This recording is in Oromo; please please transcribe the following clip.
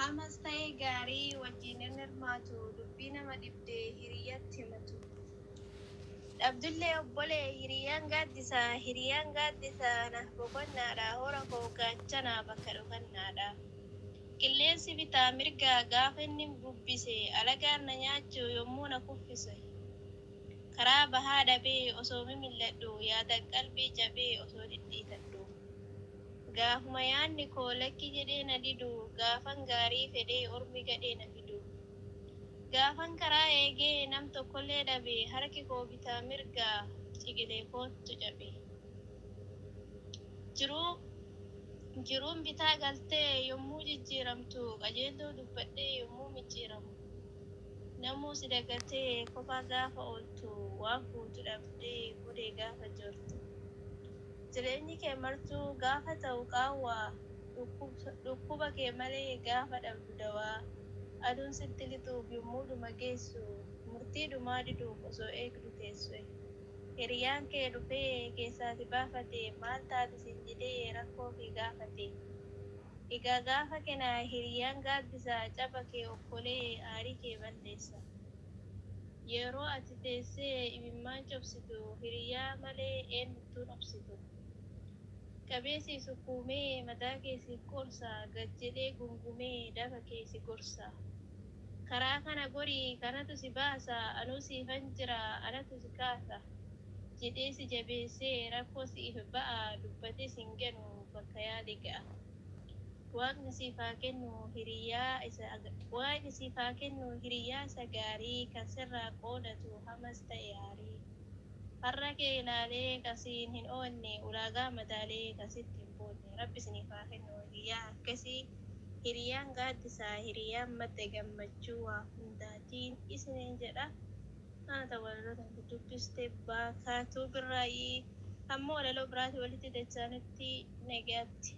hamas ta'ee gaarii wajjin hirmaatu dubbii nama dhibdee hiriyyatti himatu. Dhabdullee obbolee hiriyaan gaaddisa na boqonnaadha hora koo gaachanaa bakka dhufannaadha. Qilleensi bitaa mirgaa gaafa inni bubbise alagaan na nyaachuu yommuu na kuffise. Karaa bahaa dhabee osoo mimilladhu yaada qalbii jabee osoo dhidhiitadhu. Gaafuma yaanni koo lakki jedhee na didu gaafan gaarii fedhee ormi gadhee na fidu. Gaafan karaa eegee nam tokkollee dhabe harki koo bitaa mirgaa ciqilee kootu cabe. Jiruun bitaa galtee yommuu jijjiiramtu qajeeltoo dubbadhee yommuu micciiramu. Namuu si dagatee kophaa gaafa ooltu waan fuutu dhabdee godhee gaafa jirtu. Jireenyi kee martuu gaafa ta'u qaawwaa dhukkuba kee malee gaafa dhabdu dawaa. Aduun sitti lixuuf yommuu dhuma geessu murtii dhumaa diduuf osoo eegdu teesse. Hiriyaan kee dhufee keessaati baafate maal taate sin jedhee rakkoo kee gaafate. Egaa gaafa kana hiriyaan gaaddisa caba kee okkolee aarii kee balleessa. Yeroo ati teessee imimmaan cobsitu hiriyaa malee eenyuttuu obsitu. Qabeessi sukkuumee mataa keessa qorsa gad jedhee gungumee dafa keessa gorsa. Karaa kana gorii kanatu si baasa anuu siifan jira anatu si kaasa. Jedhee si jabeessee rakkoo siif ba'a dubbatee sin kennu bakka yaade ga'a. Waaqni siif haa kennu hiriyaa isa gaarii kan sirraa qoodatu hamas ta'e aarii. Har'a kee ilaalee kasiin hin oonne ulaagaa madaalee kasitti hin boonne rabbi isiniif haa kennu hiriyaa akkasii. Hiriyaan gaaddisaa hiriyaan madda gammachuu waa hundaatiin isiniin jedha. Ana tawalaloota dubbistee baakaatuu birraayii ammoo walaloo biraati walitti dachaanutti nagaatti.